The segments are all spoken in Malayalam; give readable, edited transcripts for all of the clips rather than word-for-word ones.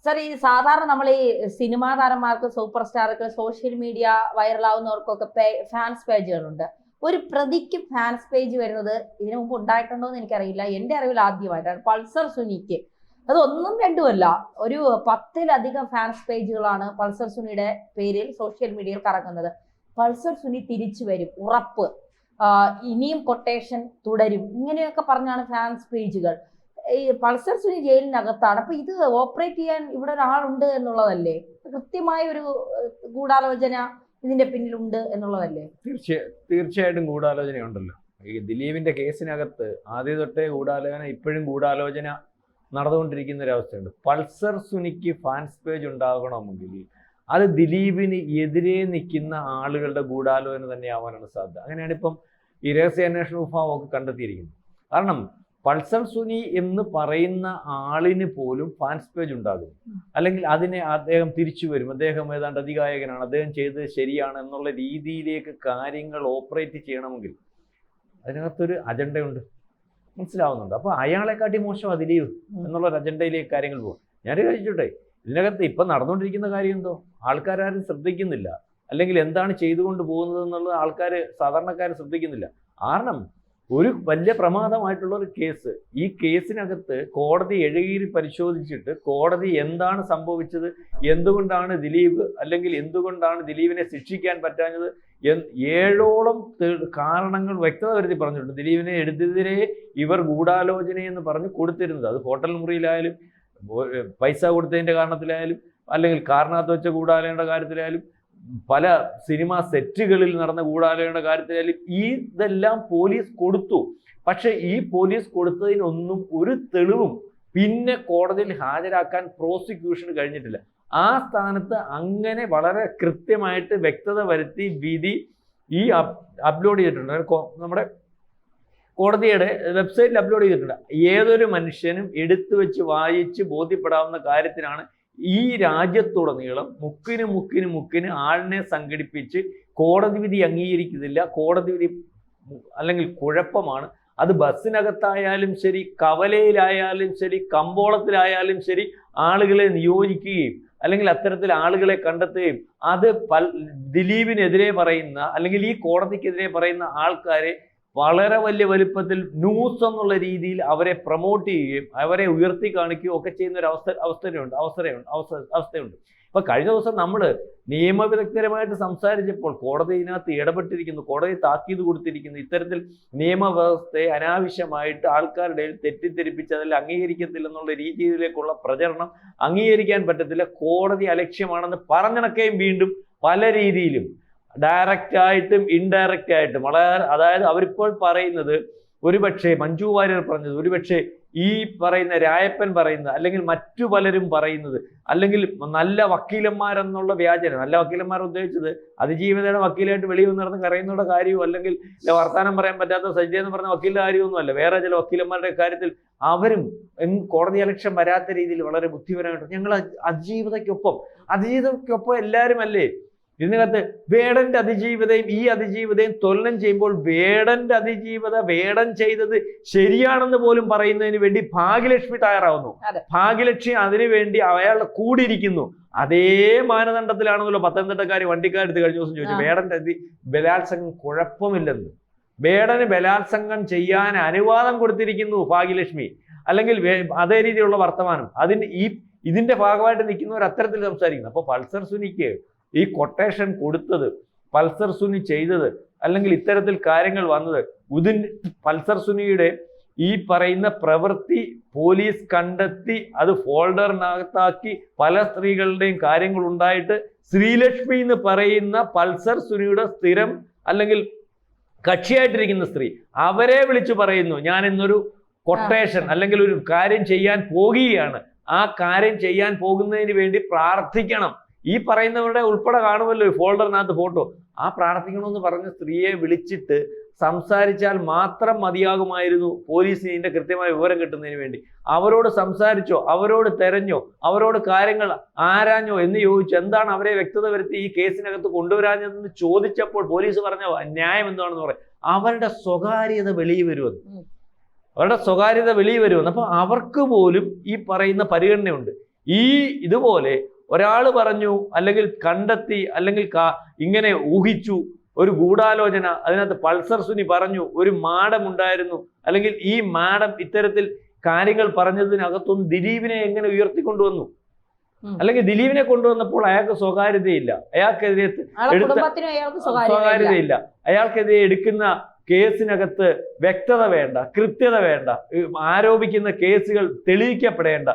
സർ, ഈ സാധാരണ നമ്മൾ ഈ സിനിമാ താരന്മാർക്ക്, സൂപ്പർ സ്റ്റാർക്ക്, സോഷ്യൽ മീഡിയ വൈറലാവുന്നവർക്കൊക്കെ ഫാൻസ് പേജുകളുണ്ട്. ഒരു പ്രതിക്ക് ഫാൻസ് പേജ് വരുന്നത് ഇതിനു മുമ്പ് ഉണ്ടായിട്ടുണ്ടോ എന്ന് എനിക്കറിയില്ല. എൻ്റെ അറിവിൽ ആദ്യമായിട്ടാണ്. പൾസർ സുനിക്ക് അത് ഒന്നും രണ്ടുമല്ല, ഒരു 10-ലധികം ഫാൻസ് പേജുകളാണ് പൾസർ സുനിയുടെ പേരിൽ സോഷ്യൽ മീഡിയയിൽ കറങ്ങുന്നത്. പൾസർ സുനി തിരിച്ചു വരും, ഉറപ്പ്, ഇനിയും കൊട്ടേഷൻ തുടരും, ഇങ്ങനെയൊക്കെ പറഞ്ഞാണ് ഫാൻസ് പേജുകൾ. ഈ പൾസർ സുനി ജയിലിനകത്താണ്. അപ്പൊ ഇത് ഓപ്പറേറ്റ് ചെയ്യാൻ ഇവിടെ ഒരാളുണ്ട് എന്നുള്ളതല്ലേ? കൃത്യമായ ഒരു ഗൂഢാലോചന ഇതിന്റെ പിന്നിലുണ്ട് എന്നുള്ളതല്ലേ? തീർച്ചയായിട്ടും ഗൂഢാലോചനയുണ്ടല്ലോ. ഈ ദിലീപിന്റെ കേസിനകത്ത് ആദ്യം തൊട്ടേ ഗൂഢാലോചന, ഇപ്പോഴും ഗൂഢാലോചന നടന്നുകൊണ്ടിരിക്കുന്ന ഒരു അവസ്ഥയുണ്ട്. പൾസർ സുനിക്ക് ഫാൻസ് പേജ് ഉണ്ടാകണമെങ്കിൽ അത് ദിലീപിന് എതിരെ നിൽക്കുന്ന ആളുകളുടെ ഗൂഢാലോചന തന്നെയാവാനാണ് സാധ്യത. അങ്ങനെയാണ് ഇപ്പം ഈ രഹസ്യാന്വേഷണ വിഭാഗമൊക്കെ കണ്ടെത്തിയിരിക്കുന്നത്. കാരണം പൾസർ സുനി എന്ന് പറയുന്ന ആളിന് പോലും ഫാൻസ് പേജ് ഉണ്ടാകും, അല്ലെങ്കിൽ അതിനെ അദ്ദേഹം തിരിച്ചു വരും, അദ്ദേഹം ഏതാണ്ട് അധികായകനാണ്, അദ്ദേഹം ചെയ്തത് ശരിയാണ് എന്നുള്ള രീതിയിലേക്ക് കാര്യങ്ങൾ ഓപ്പറേറ്റ് ചെയ്യണമെങ്കിൽ അതിനകത്തൊരു അജണ്ടയുണ്ട്, മനസ്സിലാവുന്നുണ്ട്. അപ്പോൾ അയാളെക്കാട്ടി മോശം ദിലീപ് എന്നുള്ളൊരു അജണ്ടയിലേക്ക് കാര്യങ്ങൾ പോകും. ഞാനൊരു കഴിച്ചോട്ടെ, ഇതിനകത്ത് ഇപ്പം നടന്നുകൊണ്ടിരിക്കുന്ന കാര്യം എന്തോ ആൾക്കാരും ശ്രദ്ധിക്കുന്നില്ല, അല്ലെങ്കിൽ എന്താണ് ചെയ്തുകൊണ്ട് പോകുന്നത് എന്നുള്ളത് സാധാരണക്കാർ ശ്രദ്ധിക്കുന്നില്ല. കാരണം ഒരു വലിയ പ്രമാദമായിട്ടുള്ള ഒരു കേസ്, ഈ കേസിനകത്ത് കോടതി എഴുകീരി പരിശോധിച്ചിട്ട് കോടതി എന്താണ് സംഭവിച്ചത്, എന്തുകൊണ്ടാണ് ദിലീപ്, അല്ലെങ്കിൽ എന്തുകൊണ്ടാണ് ദിലീപിനെ ശിക്ഷിക്കാൻ പറ്റാഞ്ഞത്, 7ഓളം കാരണങ്ങൾ വ്യക്തത വരുത്തി പറഞ്ഞിട്ടുണ്ട്. ദിലീപിനെ എടുത്തതിരെ ഇവർ ഗൂഢാലോചനയെന്ന് പറഞ്ഞ് കൊടുത്തിരുന്നത്, അത് ഹോട്ടൽ മുറിയിലായാലും പൈസ കൊടുത്തതിൻ്റെ കാരണത്തിലായാലും, അല്ലെങ്കിൽ കാറിനകത്ത് വെച്ച ഗൂഢാലോചനയുടെ കാര്യത്തിലായാലും, പല സിനിമാ സെറ്റുകളിൽ നടന്ന ഗൂഢാലോചനയുടെ കാര്യത്തിലായാലും ഇതെല്ലാം പോലീസ് കൊടുത്തു. പക്ഷെ ഈ പോലീസ് കൊടുത്തതിനൊന്നും ഒരു തെളിവും പിന്നെ കോടതിയിൽ ഹാജരാക്കാൻ പ്രോസിക്യൂഷന് കഴിഞ്ഞിട്ടില്ല. ആ സ്ഥാനത്ത് അങ്ങനെ വളരെ കൃത്യമായിട്ട് വ്യക്തത വരുത്തി വിധി ഈ അപ്ലോഡ് ചെയ്തിട്ടുണ്ട്, നമ്മുടെ കോടതിയുടെ വെബ്സൈറ്റിൽ അപ്ലോഡ് ചെയ്തിട്ടുണ്ട്. ഏതൊരു മനുഷ്യനും എടുത്തു വെച്ച് വായിച്ച് ബോധ്യപ്പെടാവുന്ന കാര്യത്തിനാണ് ഈ രാജ്യത്തുടനീളം മുക്കിന് ആളിനെ സംഘടിപ്പിച്ച് കോടതി വിധി അംഗീകരിക്കുന്നില്ല, കോടതി വിധി അല്ലെങ്കിൽ കുഴപ്പമാണ്. അത് ബസ്സിനകത്തായാലും ശരി, കവലയിലായാലും ശരി, കമ്പോളത്തിലായാലും ശരി, ആളുകളെ നിയോഗിക്കുകയും അല്ലെങ്കിൽ അത്തരത്തിൽ ആളുകളെ കണ്ടെത്തുകയും അത് ദിലീപിനെതിരെ പറയുന്ന അല്ലെങ്കിൽ ഈ കോടതിക്കെതിരെ പറയുന്ന ആൾക്കാരെ വളരെ വലിയ വലുപ്പത്തിൽ ന്യൂസ് എന്നുള്ള രീതിയിൽ അവരെ പ്രൊമോട്ട് ചെയ്യുകയും അവരെ ഉയർത്തി കാണിക്കുകയും ഒക്കെ ചെയ്യുന്ന ഒരു അവസ്ഥയുണ്ട്. ഇപ്പൊ കഴിഞ്ഞ ദിവസം നമ്മൾ നിയമവിദഗ്ധരുമായിട്ട് സംസാരിച്ചപ്പോൾ കോടതി ഇതിനകത്ത് ഇടപെട്ടിരിക്കുന്നു, കോടതി താക്കീത് കൊടുത്തിരിക്കുന്നു. ഇത്തരത്തിൽ നിയമവ്യവസ്ഥയെ അനാവശ്യമായിട്ട് ആൾക്കാരുടെ തെറ്റിദ്ധരിപ്പിച്ച് അതിൽ അംഗീകരിക്കത്തില്ലെന്നുള്ള രീതിയിലേക്കുള്ള പ്രചരണം അംഗീകരിക്കാൻ പറ്റത്തില്ല, കോടതി അലക്ഷ്യമാണെന്ന് പറഞ്ഞണക്കുകയും വീണ്ടും പല രീതിയിലും ഡയറക്റ്റ് ആയിട്ടും ഇൻഡയറക്റ്റ് ആയിട്ടും അതായത് അവരിപ്പോൾ പറയുന്നത്, ഒരുപക്ഷെ മഞ്ജു വാര്യർ പറഞ്ഞത്, ഒരുപക്ഷെ ഈ പറയുന്ന രായപ്പൻ പറയുന്നത്, അല്ലെങ്കിൽ മറ്റു പലരും പറയുന്നത്, അല്ലെങ്കിൽ നല്ല വക്കീലന്മാരെന്നുള്ള വ്യാജന, നല്ല വക്കീലന്മാർ ഉദ്ദേശിച്ചത് അതിജീവിതയുടെ വക്കീലായിട്ട് വെളിയിൽ നടന്ന് കരയുന്നവരുടെ കാര്യവും അല്ലെങ്കിൽ വർത്താനം പറയാൻ പറ്റാത്ത സജ്ജ എന്ന് പറഞ്ഞ വക്കീലിന്റെ കാര്യമൊന്നുമല്ല. വേറെ ചില വക്കീലന്മാരുടെ കാര്യത്തിൽ അവരും കോടതി അലക്ഷ്യം വരാത്ത രീതിയിൽ വളരെ ബുദ്ധിപരമായിട്ട് ഞങ്ങൾ അതിജീവിതയ്ക്കൊപ്പം എല്ലാവരും അല്ലേ. ഇതിനകത്ത് വേടന്റെ അതിജീവിതയും ഈ അതിജീവിതയും തുലനം ചെയ്യുമ്പോൾ വേടൻ ചെയ്തത് ശരിയാണെന്ന് പോലും പറയുന്നതിന് വേണ്ടി ഭാഗ്യലക്ഷ്മി തയ്യാറാവുന്നു. ഭാഗ്യലക്ഷ്മി അതിനുവേണ്ടി അയാളുടെ കൂടിയിരിക്കുന്നു. അതേ മാനദണ്ഡത്തിലാണെന്നല്ലോ പത്തനംതിട്ടക്കാർ വണ്ടിക്കാരെടുത്ത് കഴിഞ്ഞ ദിവസം ചോദിച്ചു, വേടന്റെ ബലാത്സംഗം കുഴപ്പമില്ലെന്ന്. വേടന് ബലാത്സംഗം ചെയ്യാൻ അനുവാദം കൊടുത്തിരിക്കുന്നു ഭാഗ്യലക്ഷ്മി, അല്ലെങ്കിൽ അതേ രീതിയിലുള്ള വർത്തമാനം ഇതിന്റെ ഭാഗമായിട്ട് നിൽക്കുന്നവർ അത്തരത്തിൽ സംസാരിക്കുന്നു. അപ്പോൾ പൾസർ സുനിക്ക് ഈ കൊട്ടേഷൻ കൊടുത്തത്, പൾസർ സുനി ചെയ്തത്, അല്ലെങ്കിൽ ഇത്തരത്തിൽ കാര്യങ്ങൾ വന്നത്, പൾസർ സുനിയുടെ ഈ പറയുന്ന പ്രവൃത്തി പോലീസ് കണ്ടെത്തി അത് ഫോൾഡറിനകത്താക്കി പല സ്ത്രീകളുടെയും കാര്യങ്ങൾ ഉണ്ടായിട്ട് ശ്രീലക്ഷ്മി എന്ന് പറയുന്ന പൾസർ സുനിയുടെ സ്ഥിരം അല്ലെങ്കിൽ കക്ഷിയായിട്ടിരിക്കുന്ന സ്ത്രീ അവരെ വിളിച്ചു പറയുന്നു, ഞാൻ ഇന്നൊരു കൊട്ടേഷൻ അല്ലെങ്കിൽ ഒരു കാര്യം ചെയ്യാൻ പോകുകയാണ്, ആ കാര്യം ചെയ്യാൻ പോകുന്നതിന് വേണ്ടി പ്രാർത്ഥിക്കണം. ഈ പറയുന്നവരുടെ ഉൾപ്പെടെ കാണുമല്ലോ ഈ ഫോൾഡറിനകത്ത് ഫോട്ടോ. ആ പ്രാർത്ഥിക്കണമെന്ന് പറഞ്ഞ സ്ത്രീയെ വിളിച്ചിട്ട് സംസാരിച്ചാൽ മാത്രം മതിയാകുമായിരുന്നു പോലീസിന് ഇതിന്റെ കൃത്യമായ വിവരം കിട്ടുന്നതിന് വേണ്ടി. അവരോട് സംസാരിച്ചോ, അവരോട് തെരഞ്ഞോ, അവരോട് കാര്യങ്ങൾ ആരാഞ്ഞോ എന്ന് ചോദിച്ചു എന്താണ് അവരെ വ്യക്തത വരുത്തി ഈ കേസിനകത്ത് കൊണ്ടുവരാഞ്ഞതെന്ന് ചോദിച്ചപ്പോൾ പോലീസ് പറഞ്ഞ ന്യായം എന്താണെന്ന് പറയാം, അവരുടെ സ്വകാര്യത വെളിയിൽ വരുമെന്ന്. അപ്പൊ അവർക്ക് പോലും ഈ പറയുന്ന പരിഗണനയുണ്ട്. ഇതുപോലെ ഒരാൾ പറഞ്ഞു, അല്ലെങ്കിൽ കണ്ടെത്തി, അല്ലെങ്കിൽ ഇങ്ങനെ ഊഹിച്ചു ഒരു ഗൂഢാലോചന, അതിനകത്ത് പൾസർ സുനി പറഞ്ഞു ഒരു മാഡം ഉണ്ടായിരുന്നു, അല്ലെങ്കിൽ ഈ മാഡം ഇത്തരത്തിൽ കാര്യങ്ങൾ പറഞ്ഞതിനകത്തൊന്നും ദിലീപിനെ എങ്ങനെ ഉയർത്തിക്കൊണ്ടുവന്നു? അല്ലെങ്കിൽ ദിലീപിനെ കൊണ്ടുവന്നപ്പോൾ അയാൾക്ക് സ്വകാര്യതയില്ല, അയാൾക്കെതിരെ സ്വകാര്യതയില്ല, അയാൾക്കെതിരെ എടുക്കുന്ന കേസിനകത്ത് വ്യക്തത വേണ്ട, കൃത്യത വേണ്ട, ആരോപിക്കുന്ന കേസുകൾ തെളിയിക്കപ്പെടേണ്ട,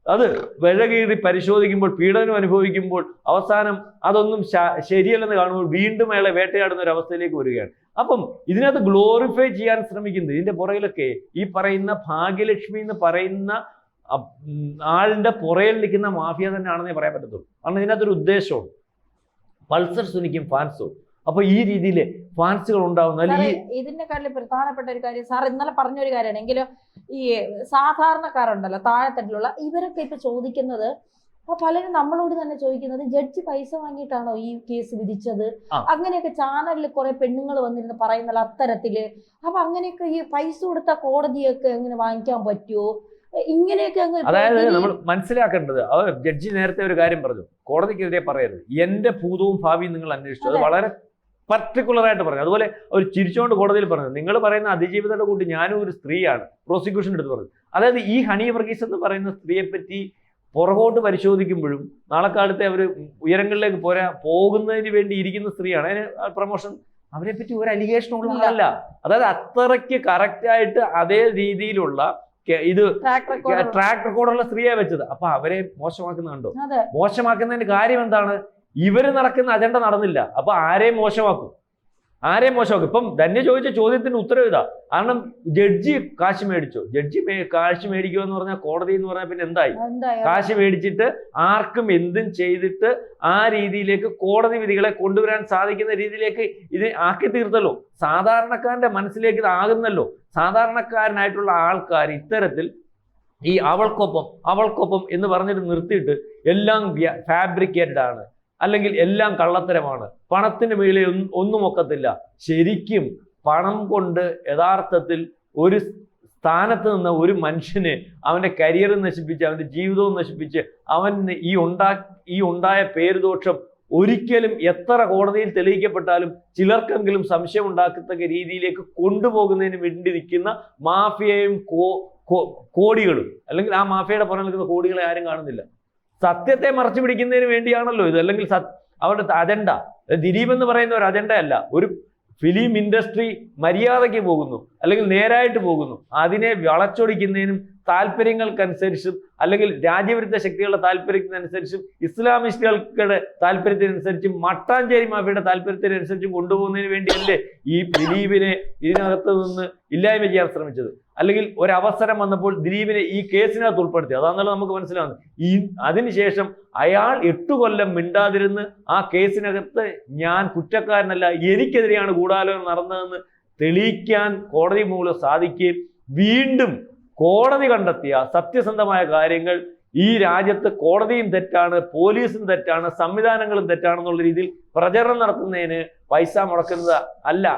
അത് വിഴകീറി പരിശോധിക്കുമ്പോൾ, പീഡനം അനുഭവിക്കുമ്പോൾ അവസാനം അതൊന്നും ശരിയല്ലെന്ന് കാണുമ്പോൾ വീണ്ടും അയാളെ വേട്ടയാടുന്ന ഒരു അവസ്ഥയിലേക്ക് വരികയാണ്. അപ്പം ഇതിനകത്ത് ഗ്ലോറിഫൈ ചെയ്യാൻ ശ്രമിക്കുന്നത്, ഇതിന്റെ പുറകിലൊക്കെ ഈ പറയുന്ന ഭാഗ്യലക്ഷ്മി എന്ന് പറയുന്ന ആളിന്റെ പുറയിൽ നിൽക്കുന്ന മാഫിയ തന്നെയാണെന്നേ പറയാൻ പറ്റത്തുള്ളൂ. കാരണം ഇതിനകത്തൊരു ഉദ്ദേശമുണ്ട്, പൾസർ സുനിക്കും ഫാൻസും. അപ്പൊ ഈ രീതിയിൽ ഫാൻസുകൾ ഉണ്ടാവുന്ന ഇതിനെക്കാട്ടിലും പ്രധാനപ്പെട്ട ഒരു കാര്യം സാർ ഇന്നലെ പറഞ്ഞൊരു കാര്യമാണ്. എങ്കിലും ഈ സാധാരണക്കാരുണ്ടല്ലോ, താഴെത്തട്ടിലുള്ള ഇവരൊക്കെ ഇപ്പൊ ചോദിക്കുന്നത്, അപ്പൊ പലരും നമ്മളോട് തന്നെ ചോദിക്കുന്നത്, ജഡ്ജി പൈസ വാങ്ങിയിട്ടാണോ ഈ കേസ് വിധിച്ചത്? അങ്ങനെയൊക്കെ ചാനലിൽ കുറെ പെണ്ണുങ്ങൾ വന്നിരുന്ന് പറയുന്നല്ലോ അത്തരത്തില്. അപ്പൊ അങ്ങനെയൊക്കെ ഈ പൈസ കൊടുത്ത കോടതിയൊക്കെ എങ്ങനെ വാങ്ങിക്കാൻ പറ്റുമോ? ഇങ്ങനെയൊക്കെ അതായത് നമ്മൾ മനസ്സിലാക്കേണ്ടത്, ജഡ്ജി നേരത്തെ ഒരു കാര്യം പറഞ്ഞു, കോടതിക്കെതിരെ പറയരുത്, എന്റെ ഭൂതവും ഭാവിയും നിങ്ങൾ അന്വേഷിച്ചു. അത് വളരെ പർട്ടിക്കുലർ ആയിട്ട് പറഞ്ഞു. അതുപോലെ ഒരു ചിരിച്ചുകൊണ്ട് കോടതിയിൽ പറഞ്ഞു, നിങ്ങൾ പറയുന്ന അതിജീവിതയുടെ കൂട്ടി ഞാനും ഒരു സ്ത്രീയാണ്, പ്രോസിക്യൂഷൻ എടുത്ത് പറഞ്ഞു. അതായത് ഈ ഹണി വർഗീസ് എന്ന് പറയുന്ന സ്ത്രീയെ പറ്റി പുറകോട്ട് പരിശോധിക്കുമ്പോഴും നാളെ കാലത്തെ അവർ ഉയരങ്ങളിലേക്ക് പോകുന്നതിന് വേണ്ടി ഇരിക്കുന്ന സ്ത്രീയാണ്. അതിന് പ്രൊമോഷൻ അവരെ പറ്റി ഒരു അലിഗേഷൻ ഉള്ളതല്ല. അതായത് അത്രയ്ക്ക് കറക്റ്റായിട്ട് അതേ രീതിയിലുള്ള ഇത് ട്രാക്ക് റെക്കോർഡുള്ള സ്ത്രീയെ വെച്ചത്. അപ്പൊ അവരെ മോശമാക്കുന്നുണ്ടോ? മോശമാക്കുന്നതിന്റെ കാര്യം എന്താണ്? ഇവര് നടക്കുന്ന അജണ്ട നടന്നില്ല. അപ്പൊ ആരെയും മോശമാക്കും? ഇപ്പം ധന്യ ചോദിച്ച ചോദ്യത്തിന് ഉത്തരവ് ഇതാ. കാരണം ജഡ്ജി കാശ് മേടിച്ചോ? ജഡ്ജി കാശ് മേടിക്കുക എന്ന് പറഞ്ഞാൽ കോടതി എന്ന് പറഞ്ഞാൽ പിന്നെ എന്തായി? കാശ് മേടിച്ചിട്ട് ആർക്കും എന്തും ചെയ്തിട്ട് ആ രീതിയിലേക്ക് കോടതി വിധികളെ കൊണ്ടുവരാൻ സാധിക്കുന്ന രീതിയിലേക്ക് ഇത് ആക്കി തീർത്തല്ലോ. സാധാരണക്കാരന്റെ മനസ്സിലേക്ക് ഇത് ആകുന്നല്ലോ. സാധാരണക്കാരനായിട്ടുള്ള ആൾക്കാർ ഇത്തരത്തിൽ ഈ അവൾക്കൊപ്പം എന്ന് പറഞ്ഞിട്ട് നിർത്തിയിട്ട് എല്ലാം ഫാബ്രിക്കേറ്റഡ് ആണ്, അല്ലെങ്കിൽ എല്ലാം കള്ളത്തരമാണ്, പണത്തിന് മേലെ ഒന്നും ഒക്കത്തില്ല. ശരിക്കും പണം കൊണ്ട് യഥാർത്ഥത്തിൽ ഒരു സ്ഥാനത്ത് നിന്ന് ഒരു മനുഷ്യന് അവന്റെ കരിയർ നശിപ്പിച്ച്, അവന്റെ ജീവിതവും നശിപ്പിച്ച്, അവന് ഈ ഉണ്ടായ പേരുദോഷം ഒരിക്കലും എത്ര കോടതിയിൽ തെളിയിക്കപ്പെട്ടാലും ചിലർക്കെങ്കിലും സംശയം ഉണ്ടാക്കത്തക്ക രീതിയിലേക്ക് കൊണ്ടുപോകുന്നതിന് വേണ്ടി നിൽക്കുന്ന മാഫിയയും കോടികളും, അല്ലെങ്കിൽ ആ മാഫിയയുടെ പുറകിൽ നിൽക്കുന്ന കോടികളെ ആരും കാണുന്നില്ല. സത്യത്തെ മറച്ചു പിടിക്കുന്നതിന് വേണ്ടിയാണല്ലോ ഇത്. അല്ലെങ്കിൽ അവരുടെ അജണ്ട, ദിലീപ് എന്ന് പറയുന്ന ഒരു അജണ്ട അല്ല. ഒരു ഫിലിം ഇൻഡസ്ട്രി മര്യാദയ്ക്ക് പോകുന്നു, അല്ലെങ്കിൽ നേരായിട്ട് പോകുന്നു, അതിനെ വളച്ചൊടിക്കുന്നതിനും താല്പര്യങ്ങൾക്കനുസരിച്ചും, അല്ലെങ്കിൽ രാജ്യവിരുദ്ധ ശക്തികളുടെ താല്പര്യത്തിനനുസരിച്ചും, ഇസ്ലാമിസ്റ്റുകളുടെ താല്പര്യത്തിനനുസരിച്ചും, മട്ടാഞ്ചേരി മാഫിയുടെ താല്പര്യത്തിനനുസരിച്ചും കൊണ്ടുപോകുന്നതിന് വേണ്ടിയല്ലേ ഈ ദിലീപിനെ ഇതിനകത്ത് നിന്ന് ഇല്ലായ്മ ചെയ്യാൻ ശ്രമിച്ചത്. അല്ലെങ്കിൽ ഒരവസരം വന്നപ്പോൾ ദിലീപിനെ ഈ കേസിനകത്ത് ഉൾപ്പെടുത്തി. അതാണല്ലോ നമുക്ക് മനസ്സിലാവുന്നത്. അതിനുശേഷം അയാൾ 8 കൊല്ലം മിണ്ടാതിരുന്ന് ആ കേസിനകത്ത് ഞാൻ കുറ്റക്കാരനല്ല, എനിക്കെതിരെയാണ് ഗൂഢാലോചന നടന്നതെന്ന് തെളിയിക്കാൻ കോടതി മൂലം സാധിക്കുകയും വീണ്ടും കോടതി കണ്ടെത്തിയ സത്യസന്ധമായ കാര്യങ്ങൾ ഈ രാജ്യത്ത് കോടതിയും തെറ്റാണ്, പോലീസും തെറ്റാണ്, സംവിധാനങ്ങളും തെറ്റാണെന്നുള്ള രീതിയിൽ പ്രചരണം നടത്തുന്നതിന് പൈസ മുടക്കുന്നത് അല്ല.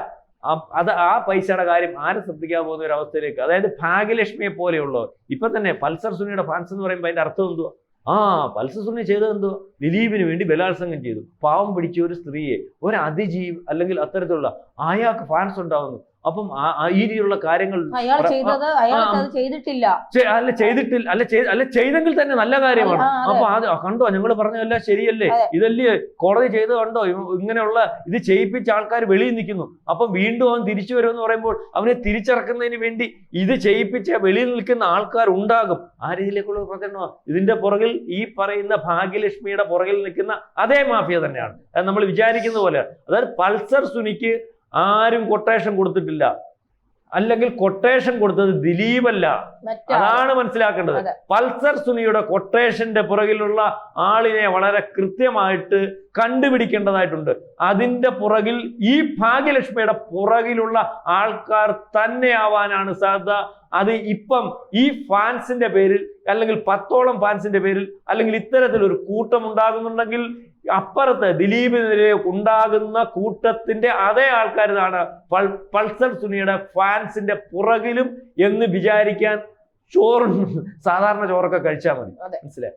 ആ പൈസയുടെ കാര്യം ആരും ശ്രദ്ധിക്കാൻ പോകുന്ന ഒരു അവസ്ഥയിലേക്ക്, അതായത് ഭാഗ്യലക്ഷ്മിയെ പോലെയുള്ളവർ. ഇപ്പൊ തന്നെ പൾസർ സുനിയുടെ ഫാൻസ് എന്ന് പറയുമ്പോൾ അതിന്റെ അർത്ഥം എന്തുവാ? പൾസർ സുനി ചെയ്തത് എന്തുവാ? ദിലീപിന് വേണ്ടി ബലാത്സംഗം ചെയ്തു, പാവം പിടിച്ച ഒരു സ്ത്രീയെ, ഒരു അതിജീവി അല്ലെങ്കിൽ അത്തരത്തിലുള്ള അയാൾക്ക് ഫാൻസ് ഉണ്ടാവുന്നു. അപ്പം ഈ രീതിയിലുള്ള കാര്യങ്ങൾ ചെയ്തെങ്കിൽ തന്നെ നല്ല കാര്യമാണ്. അപ്പൊ അത് കണ്ടോ, ഞങ്ങൾ പറഞ്ഞതല്ല ശരിയല്ലേ, ഇതല്ലേ കോടതി ചെയ്ത് കണ്ടോ, ഇങ്ങനെയുള്ള ഇത് ചെയ്യിപ്പിച്ച ആൾക്കാർ വെളിയിൽ നിൽക്കുന്നു. അപ്പൊ വീണ്ടും അവൻ തിരിച്ചു വരുമെന്ന് പറയുമ്പോൾ അവനെ തിരിച്ചിറക്കുന്നതിന് വേണ്ടി ഇത് ചെയ്യിപ്പിച്ച വെളിയിൽ നിൽക്കുന്ന ആൾക്കാർ ഉണ്ടാകും. ആ രീതിയിലേക്കുള്ള പ്രചരണമാണ്. ഇതിന്റെ പുറകിൽ ഈ പറയുന്ന ഭാഗ്യലക്ഷ്മിയുടെ പുറകിൽ നിൽക്കുന്ന അതേ മാഫിയ തന്നെയാണ്. അത് നമ്മൾ വിചാരിക്കുന്ന പോലെ. അതായത് പൾസർ സുനിക്ക് ആരും കൊട്ടേഷൻ കൊടുത്തിട്ടില്ല, അല്ലെങ്കിൽ കൊട്ടേഷൻ കൊടുത്തത് ദിലീപല്ല. അതാണ് മനസ്സിലാക്കേണ്ടത്. പൾസർ സുനിയുടെ കൊട്ടേഷന്റെ പുറകിലുള്ള ആളിനെ വളരെ കൃത്യമായിട്ട് കണ്ടുപിടിക്കേണ്ടതായിട്ടുണ്ട്. അതിന്റെ പുറകിൽ ഈ ഭാഗ്യലക്ഷ്മിയുടെ പുറകിലുള്ള ആൾക്കാർ തന്നെയാവാനാണ് സാധ്യത. അത് ഇപ്പം ഈ ഫാൻസിന്റെ പേരിൽ, അല്ലെങ്കിൽ 10ഓളം ഫാൻസിന്റെ പേരിൽ, അല്ലെങ്കിൽ ഇത്തരത്തിലൊരു കൂട്ടം ഉണ്ടാകുന്നുണ്ടെങ്കിൽ അപ്പുറത്ത് ദിലീപിനെതിരെ ഉണ്ടാകുന്ന കൂട്ടത്തിന്റെ അതേ ആൾക്കാരാണ് പൾസർ സുനിയുടെ ഫാൻസിന്റെ പുറകിലും എന്ന് വിചാരിക്കാൻ സാധാരണ ചോറൊക്കെ കഴിച്ചാൽ മതി. മനസ്സിലായി?